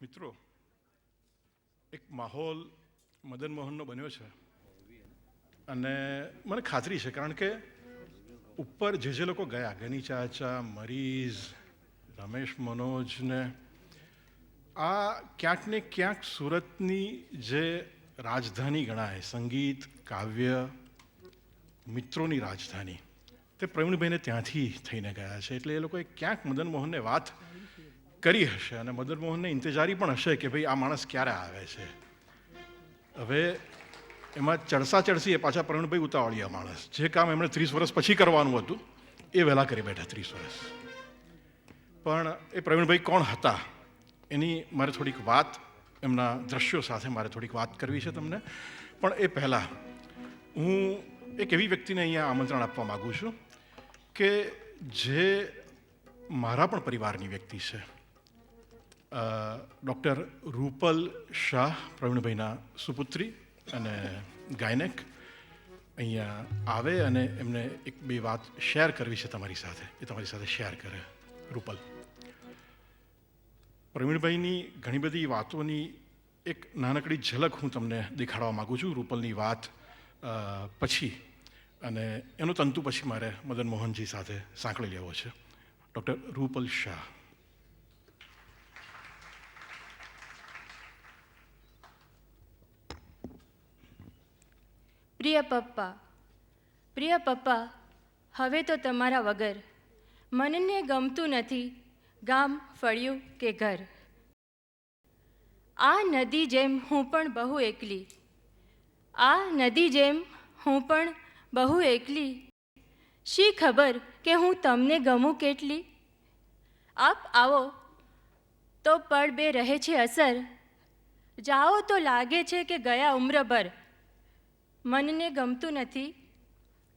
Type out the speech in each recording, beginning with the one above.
મિત્રો, એક માહોલ મદન મોહનનો બન્યો છે અને મને ખાતરી છે, કારણ કે ઉપર જે લોકો ગયા, ગની ચાચા, મરીઝ, રમેશ મનોજને, આ ક્યાંક ને ક્યાંક સુરતની જે રાજધાની ગણાય, સંગીત, કાવ્ય, મિત્રોની રાજધાની, તે પ્રવીણભાઈને ત્યાંથી થઈને ગયા છે. એટલે એ લોકોએ ક્યાંક મદન મોહનને વાત કરી હશે અને મદન મોહનને ઇંતજારી પણ હશે કે ભાઈ આ માણસ ક્યારે આવે છે. હવે એમાં ચડસી એ પાછા પ્રવીણભાઈ ઉતાવળિયા માણસ, જે કામ એમણે 30 વર્ષ પછી કરવાનું હતું એ વહેલા કરી બેઠા 30 વર્ષ. પણ એ પ્રવીણભાઈ કોણ હતા એની મારે થોડીક વાત, એમના દ્રશ્યો સાથે મારે થોડીક વાત કરવી છે તમને. પણ એ પહેલાં હું એક એવી વ્યક્તિને અહીંયા આમંત્રણ આપવા માગું છું કે જે મારા પણ પરિવારની વ્યક્તિ છે. ડૉક્ટર રૂપલ શાહ, પ્રવીણભાઈના સુપુત્રી અને ગાયનેક, અહીંયા આવે અને એમને એક બે વાત શેર કરવી છે તમારી સાથે. એ તમારી સાથે શેર કરે. રૂપલ, પ્રવીણભાઈની ઘણી બધી વાતોની એક નાનકડી ઝલક હું તમને દેખાડવા માગું છું રૂપલની વાત પછી, અને એનું તંતુ પછી મારે મદન મોહનજી સાથે સાંકળી લેવો છે. ડૉક્ટર રૂપલ શાહ. પ્રિય પપ્પા, હવે તો તમારા વગર મનને ગમતું નથી ગામ, ફળિયું કે ઘર. આ નદી જેમ હું પણ બહુ એકલી, આ નદી જેમ હું પણ બહુ એકલી, શી ખબર કે હું તમને ગમું કેટલી. આપ આવો તો પળ બે રહે છે અસર, જાઓ તો લાગે છે કે ગયા ઉમ્રભર. મનને ગમતું નથી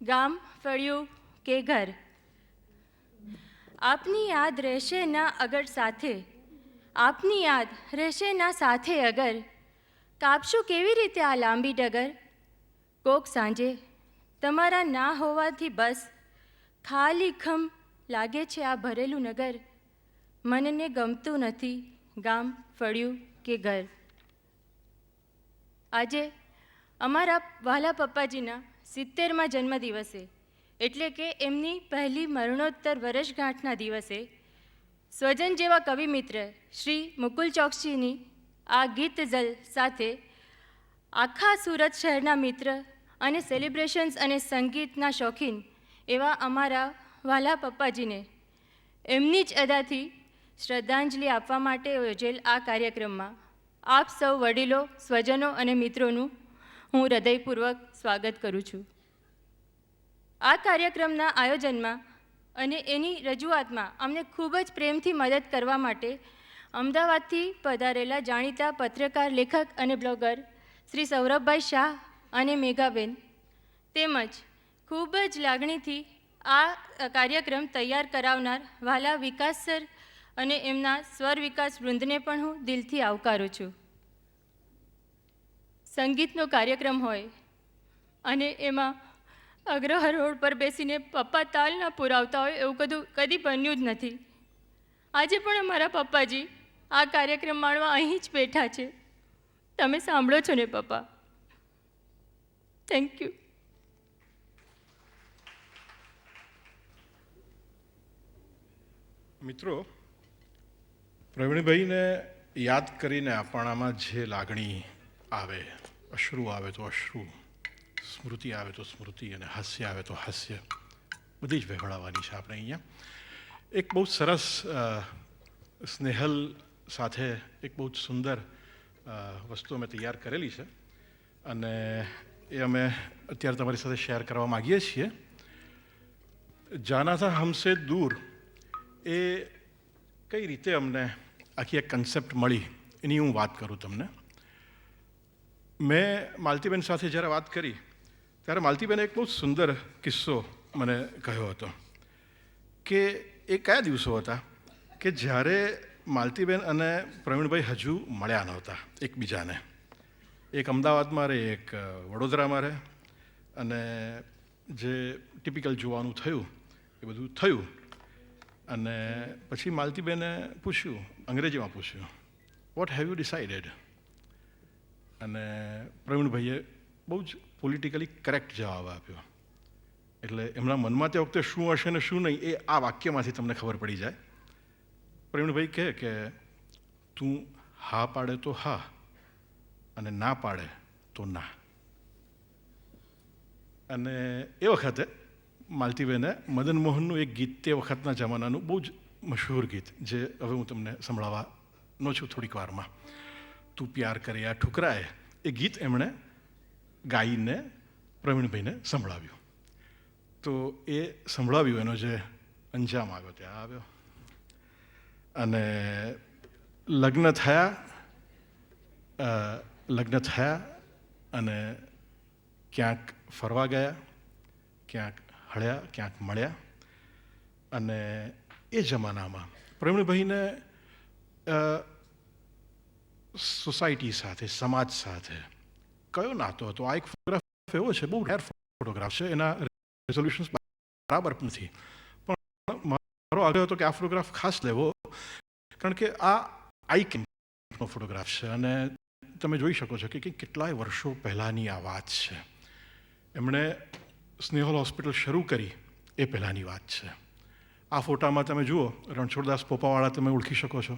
ગામ, ફળિયું કે ઘર. આપની યાદ રહેશે ના અગર સાથે, આપની યાદ રહેશે ના સાથે અગર, કાપશું કેવી રીતે આ લાંબી ડગર? કોક સાંજે તમારા ના હોવાથી બસ ખાલી ખમ લાગે છે આ ભરેલું નગર. મનને ગમતું નથી ગામ, ફળ્યું કે ઘર. આજે અમારા વહાલા પપ્પાજીના 70મા જન્મદિવસે, એટલે કે એમની પહેલી મરણોત્તર વર્ષગાંઠના દિવસે, સ્વજન જેવા કવિમિત્ર શ્રી મુકુલ ચોકસીની આ ગીત ઝલ સાથે આખા સુરત શહેરના મિત્ર અને સેલિબ્રેશન્સ અને સંગીતના શોખીન એવા અમારા વહાલા પપ્પાજીને એમની જ અદાથી શ્રદ્ધાંજલિ આપવા માટે યોજેલ આ કાર્યક્રમમાં આપ સૌ વડીલો, સ્વજનો અને મિત્રોનું હું હૃદયપૂર્વક સ્વાગત કરું છું. આ કાર્યક્રમના આયોજનમાં અને એની રજૂઆતમાં અમને ખૂબ જ પ્રેમથી મદદ કરવા માટે અમદાવાદથી પધારેલા જાણીતા પત્રકાર, લેખક અને બ્લોગર શ્રી સૌરભભાઈ શાહ અને મેઘાબેન, તેમજ ખૂબ જ લાગણીથી આ કાર્યક્રમ તૈયાર કરાવનાર વહાલા વિકાસ સર અને એમના સ્વર વિકાસ વૃંદને પણ હું દિલથી આવકારું છું. સંગીતનો કાર્યક્રમ હોય અને એમાં અગ્રહાર રોડ પર બેસીને પપ્પા તાલ ના પુરાવતા હોય એવું કદી બન્યું જ નથી. આજે પણ અમારા પપ્પાજી આ કાર્યક્રમ માણવા અહીં જ બેઠા છે. તમે સાંભળો છો ને પપ્પા? Thank you. મિત્રો, પ્રવીણભાઈને યાદ કરીને આપણામાં જે લાગણી આવે, અશ્રુ આવે તો અશ્રુ, સ્મૃતિ આવે તો સ્મૃતિ અને હાસ્ય આવે તો હાસ્ય, બધી જ વહેવડાવવાની છે આપણે અહીંયા. એક બહુ સરસ સ્નેહલ સાથે એક બહુ જ સુંદર વસ્તુ અમે તૈયાર કરેલી છે અને એ અમે અત્યારે તમારી સાથે શેર કરવા માગીએ છીએ. જાના થા હમસે દૂર એ કઈ રીતે અમને આખી એક કન્સેપ્ટ મળી એની હું વાત કરું તમને. મેં માલતીબેન સાથે જ્યારે વાત કરી ત્યારે માલતીબેને એક બહુ સુંદર કિસ્સો મને કહ્યો હતો કે એ કયા દિવસો હતા કે જ્યારે માલતીબેન અને પ્રવીણભાઈ હજુ મળ્યા નહોતા એકબીજાને. એક અમદાવાદમાં રહે, એક વડોદરામાં રહે, અને જે ટિપિકલ જોવાનું થયું એ બધું થયું. અને પછી માલતીબેને પૂછ્યું, અંગ્રેજીમાં પૂછ્યું, વોટ હેવ યુ ડિસાઇડેડ? અને પ્રવીણભાઈએ બહુ જ પોલિટિકલી કરેક્ટ જવાબ આપ્યો. એટલે એમના મનમાં તે વખતે શું હશે ને શું નહીં એ આ વાક્યમાંથી તમને ખબર પડી જાય. પ્રવીણભાઈ કહે કે તું હા પાડે તો હા અને ના પાડે તો ના. અને એ વખતે માલતીબેને મદન મોહનનું એક ગીત, તે વખતના જમાનાનું બહુ જ મશહૂર ગીત, જે હવે હું તમને સંભળાવવાનો છું થોડીક વારમાં, તું પ્યાર કરે યા ઠુકરાય, એ ગીત એમણે ગાઈને પ્રવીણભાઈને સંભળાવ્યું. તો એ સંભળાવ્યું, એનો જે અંજામ આવ્યો ત્યાં આવ્યો. અને લગ્ન થયા અને ક્યાંક ફરવા ગયા, ક્યાંક હળ્યા, ક્યાંક મળ્યા. અને એ જમાનામાં પ્રવીણભાઈને સોસાયટી સાથે, સમાજ સાથે કયો નાતો હતો? આ એક ફોટોગ્રાફ એવો છે, બહુ રેર ફોટોગ્રાફ છે, એના રેઝોલ્યુશન્સ બરાબર નથી, પણ મારો આગ્રહ હતો કે આ ફોટોગ્રાફ ખાસ લેવો, કારણ કે આ આઈ કેમ્પનો ફોટોગ્રાફ છે અને તમે જોઈ શકો છો કે કેટલાય વર્ષો પહેલાંની આ વાત છે. એમણે સ્નેહલ હોસ્પિટલ શરૂ કરી એ પહેલાંની વાત છે. આ ફોટામાં તમે જુઓ, રણછોડદાસ પોપાવાળા તમે ઓળખી શકો છો,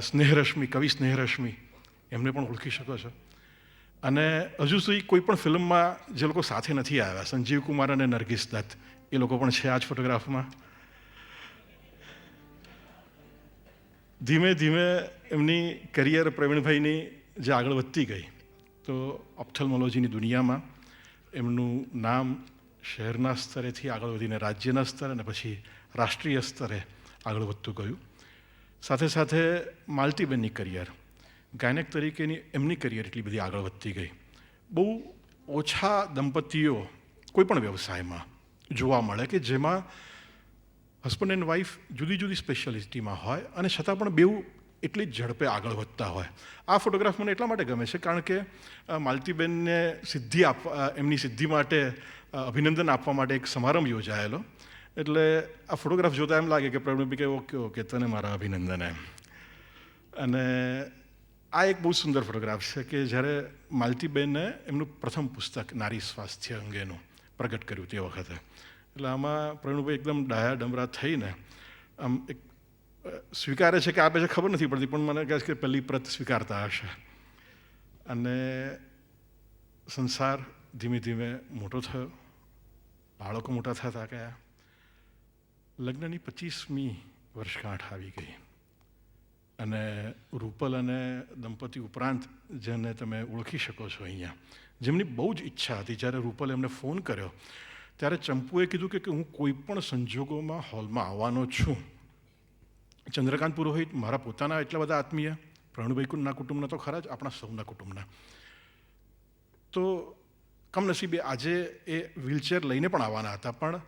સ્નેહરશ્મિ, કવિ સ્નેહરશ્મિ, એમને પણ ઓળખી શકો છો. અને હજુ સુધી કોઈ પણ ફિલ્મમાં જે લોકો સાથે નથી આવ્યા, સંજીવ કુમાર અને નરગિસ દત્ત, એ લોકો પણ છે આ જ ફોટોગ્રાફમાં. ધીમે ધીમે એમની કરિયર પ્રવીણભાઈની જે આગળ વધતી ગઈ, તો ઓપ્થેલ્મોલોજીની દુનિયામાં એમનું નામ શહેરના સ્તરેથી આગળ વધીને રાજ્યના સ્તરે અને પછી રાષ્ટ્રીય સ્તરે આગળ વધતું ગયું. સાથે સાથે માલતીબેનની કરિયર, ગાયનેક તરીકેની એમની કરિયર એટલી બધી આગળ વધતી ગઈ. બહુ ઓછા દંપતીઓ કોઈ પણ વ્યવસાયમાં જોવા મળે કે જેમાં હસબન્ડ એન્ડ વાઈફ જુદી જુદી સ્પેશિયાલિટીમાં હોય અને છતાં પણ બેઉ એટલી જ ઝડપે આગળ વધતા હોય. આ ફોટોગ્રાફ મને એટલા માટે ગમે છે કારણ કે માલતીબેનને એમની સિદ્ધિ માટે અભિનંદન આપવા માટે એક સમારંભ યોજાયેલો. એટલે આ ફોટોગ્રાફ જોતા એમ લાગે કે પ્રવીણભાઈ કે ઓકે ઓકે તને મારા અભિનંદન એમ. અને આ એક બહુ સુંદર ફોટોગ્રાફ છે કે જ્યારે માલતીબેને એમનું પ્રથમ પુસ્તક નારી સ્વાસ્થ્ય અંગેનું પ્રગટ કર્યું તે વખતે. એટલે આમાં પ્રવીણભાઈ એકદમ ડાયા ડમરા થઈને આમ એક સ્વીકારે છે કે આપે છે ખબર નથી પડતી, પણ મને કહે છે કે પહેલી પ્રત સ્વીકારતા હશે. અને સંસાર ધીમે ધીમે મોટો થયો, બાળકો મોટા થતા ગયા, લગ્નની 25મી વર્ષગાંઠ આવી ગઈ. અને રૂપલ અને દંપતી ઉપરાંત જેને તમે ઓળખી શકો છો અહીંયા, જેમની બહુ જ ઈચ્છા હતી, જ્યારે રૂપલે એમને ફોન કર્યો ત્યારે ચંપુએ કીધું કે હું કોઈ પણ સંજોગોમાં હોલમાં આવવાનો છું. ચંદ્રકાંત પુરોહિત મારા પોતાના એટલા બધા આત્મીય, પ્રવીણભાઈના કુટુંબના તો ખરા જ, આપણા સૌના કુટુંબના. તો કમનસીબે આજે એ વ્હીલચેર લઈને પણ આવવાના હતા, પણ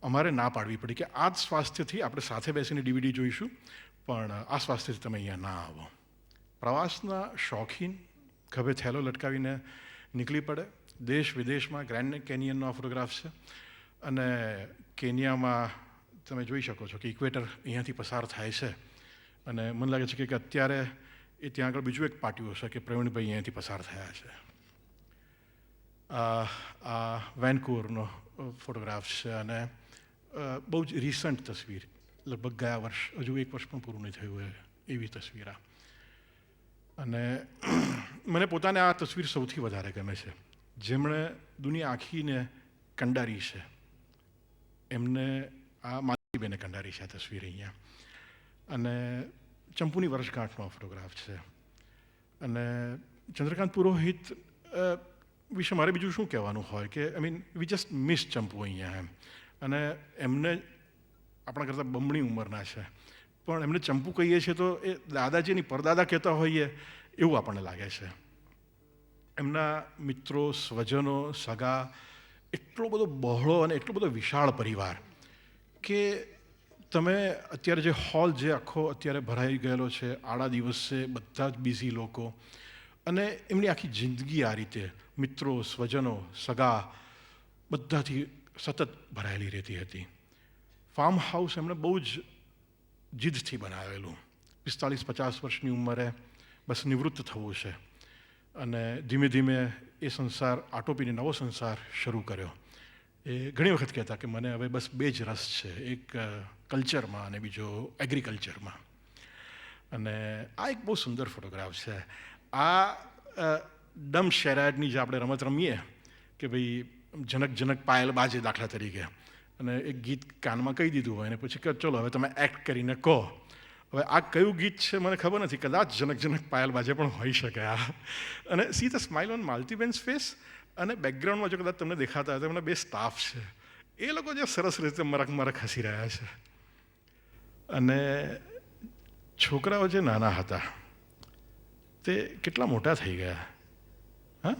અમારે ના પાડવી પડી કે આ જ સ્વાસ્થ્યથી આપણે સાથે બેસીને DVD જોઈશું, પણ આ સ્વાસ્થ્યથી તમે અહીંયા ના આવો. પ્રવાસના શોખીન ખભે થેલો લટકાવીને નીકળી પડે. દેશ વિદેશમાં ગ્રેન્ડ કેનિયનનો આ ફોટોગ્રાફ છે. અને કેનિયામાં તમે જોઈ શકો છો કે ઇક્વેટર અહીંયાથી પસાર થાય છે. અને મને લાગે છે કે અત્યારે એ ત્યાં આગળ બીજું એક પાટિયું હશે કે પ્રવીણભાઈ અહીંયાથી પસાર થયા છે. આ વેનકુવરનો ફોટોગ્રાફ છે અને બહુ જ રિસન્ટ તસવીર, લગભગ ગયા વર્ષ, હજુ એક વર્ષ પણ પૂરું નહીં થયું હોય એવી તસવીર આ. અને મને પોતાને આ તસવીર સૌથી વધારે ગમે છે. જેમણે દુનિયા આખીને કંડારી છે એમને આ માલતીબેને કંડારી છે આ તસવીર અહીંયા. અને ચંપુની વર્ષગાંઠનો ફોટોગ્રાફ છે. અને ચંદ્રકાંત પુરોહિત વિશે મારે બીજું શું કહેવાનું હોય કે વી જસ્ટ મિસ ચંપુ અહીંયા એમ. અને એમને આપણા કરતાં બમણી ઉંમરના છે, પણ એમને ચંપુ કહીએ છીએ તો એ દાદાજીની પરદાદા કહેતા હોઈએ એવું આપણને લાગે છે. એમના મિત્રો, સ્વજનો, સગા, એટલો બધો બહોળો અને એટલો બધો વિશાળ પરિવાર કે તમે અત્યારે જે હોલ જે આખો અત્યારે ભરાઈ ગયેલો છે, આડા દિવસે બધા જ બિઝી લોકો, અને એમની આખી જિંદગી આ રીતે મિત્રો, સ્વજનો, સગા બધાથી સતત ભરાયેલી રહેતી હતી. ફાર્મ હાઉસ એમણે બહુ જ જીદથી બનાવેલું. 45-50 વર્ષની ઉંમરે બસ નિવૃત્ત થવું છે. અને ધીમે ધીમે એ સંસાર આટોપીને નવો સંસાર શરૂ કર્યો. એ ઘણી વખત કહેતા કે મને હવે બસ બે જ રસ છે, એક કલ્ચરમાં અને બીજો એગ્રીકલ્ચરમાં. અને આ એક બહુ સુંદર ફોટોગ્રાફ છે. આ ડમ શેરાડની જે આપણે રમત રમીએ કે ભાઈ જનક જનક પાયલ બાજે દાખલા તરીકે, અને એક ગીત કાનમાં કહી દીધું હોય અને પછી કે ચલો હવે તમે એક્ટ કરીને કહો. હવે આ કયું ગીત છે મને ખબર નથી, કદાચ જનક જનક પાયલ બાજે પણ હોઈ શકે આ. અને see the smile on Maltiben's face. અને બેકગ્રાઉન્ડમાં જો કદાચ તમને દેખાતા હોય તો એમના બે સ્ટાફ છે, એ લોકો જે સરસ રીતે મરક મરક હસી રહ્યા છે. અને છોકરાઓ જે નાના હતા તે કેટલા મોટા થઈ ગયા. હા,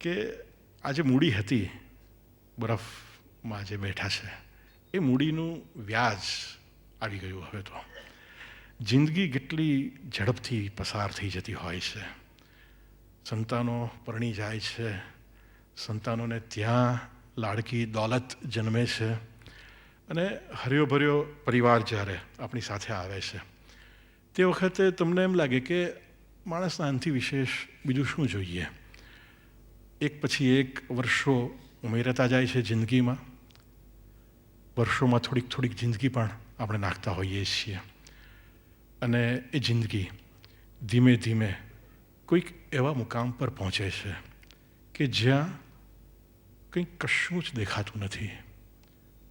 કે આ જે મૂડી હતી બરફમાં જે બેઠા છે એ મૂડીનું વ્યાજ આવી ગયું હવે તો. જિંદગી કેટલી ઝડપથી પસાર થઈ જતી હોય છે. સંતાનો પરણી જાય છે, સંતાનોને ત્યાં લાડકી દોલત જન્મે છે, અને હર્યો ભર્યો પરિવાર જ્યારે આપણી સાથે આવે છે તે વખતે તમને એમ લાગે કે માણસના આનાથી વિશેષ બીજું શું જોઈએ. એક પછી એક વર્ષો ઉમેરાતા જાય છે જિંદગીમાં. વર્ષોમાં થોડીક થોડીક જિંદગી પણ આપણે નાખતા હોઈએ છીએ. અને એ જિંદગી ધીમે ધીમે કોઈક એવા મુકામ પર પહોંચે છે કે જ્યાં કંઈક કશું જ દેખાતું નથી.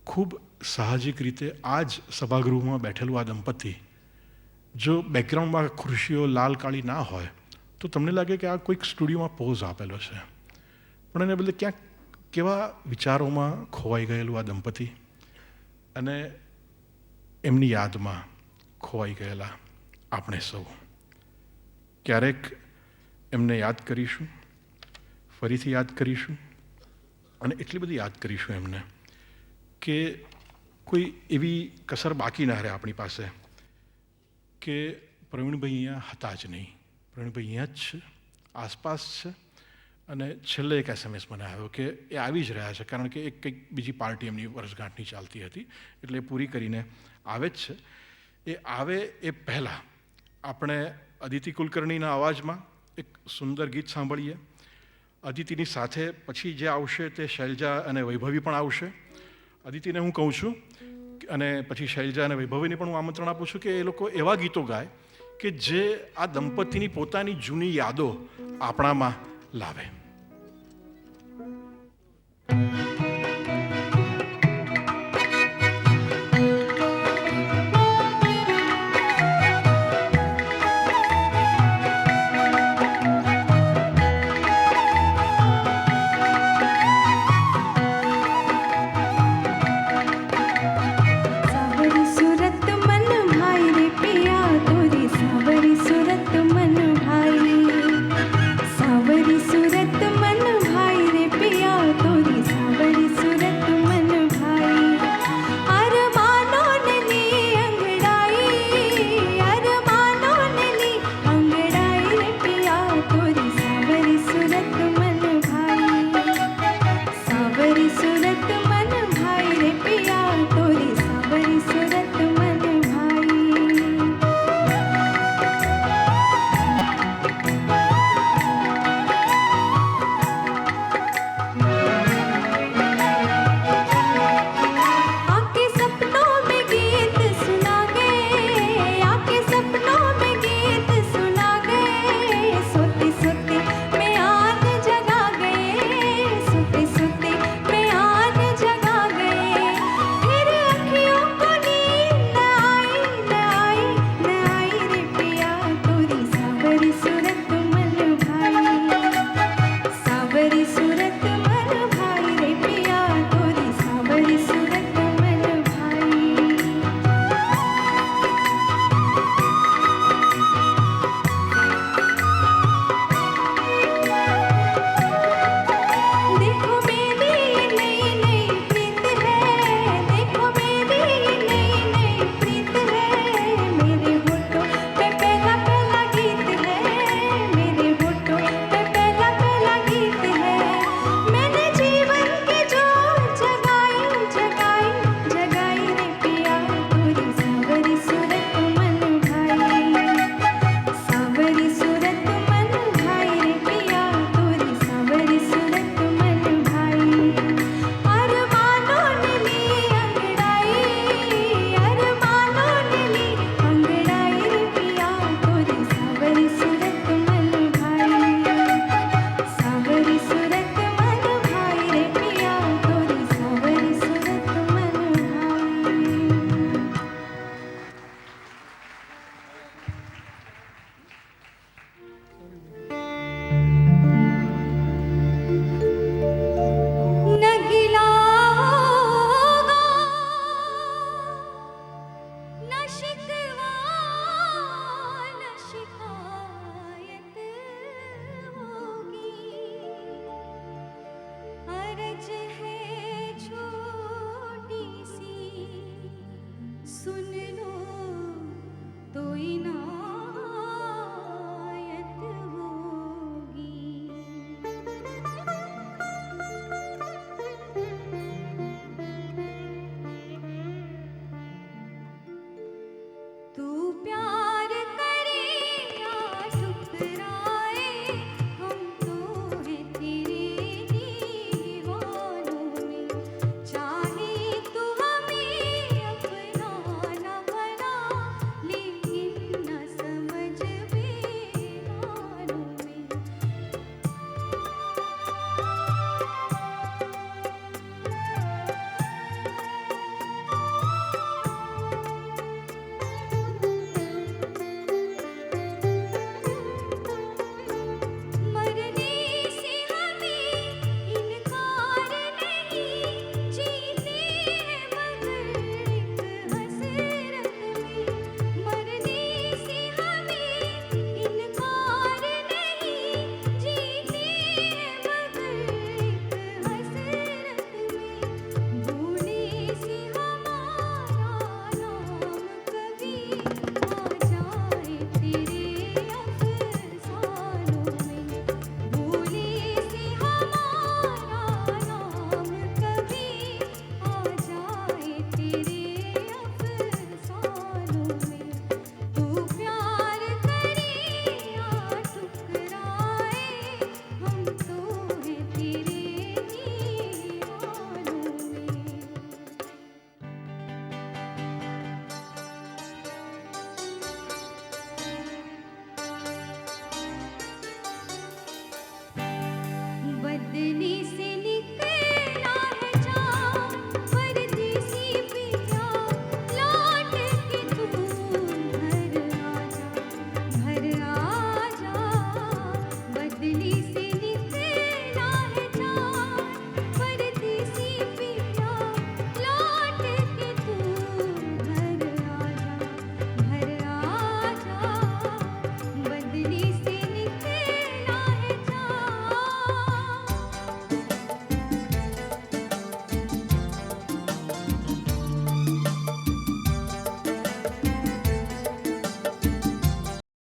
ખૂબ સાહજિક રીતે આ જ સભાગૃહમાં બેઠેલું આ દંપતી, જો બેકગ્રાઉન્ડમાં ખુરશીઓ લાલ કાળી ના હોય તો તમને લાગે કે આ કોઈક સ્ટુડિયોમાં પોઝ આપેલો છે. પણ એને બદલે ક્યાંક કેવા વિચારોમાં ખોવાઈ ગયેલું આ દંપતી, અને એમની યાદમાં ખોવાઈ ગયેલા આપણે સૌ. ક્યારેક એમને યાદ કરીશું, ફરીથી યાદ કરીશું, અને એટલી બધી યાદ કરીશું એમને કે કોઈ એવી કસર બાકી ના રહે આપણી પાસે કે પ્રવીણભાઈ અહીંયા હતા જ નહીં. પ્રવીણભાઈ અહીંયા જ છે, આસપાસ છે. અને છેલ્લે એક SMS મને આવ્યો કે એ આવી જ રહ્યા છે, કારણ કે એક કંઈક બીજી પાર્ટી એમની વર્ષગાંઠની ચાલતી હતી, એટલે એ પૂરી કરીને આવે જ છે. એ આવે એ પહેલાં આપણે અદિતિ કુલકર્ણીના અવાજમાં એક સુંદર ગીત સાંભળીએ. અદિતિની સાથે પછી જે આવશે તે શૈલજા અને વૈભવી પણ આવશે. અદિતિને હું કહું છું અને પછી શૈલજા અને વૈભવીને પણ હું આમંત્રણ આપું છું કે એ લોકો એવા ગીતો ગાય કે જે આ દંપતીની પોતાની જૂની યાદો આપણામાં લાવે. सूरत नैनी से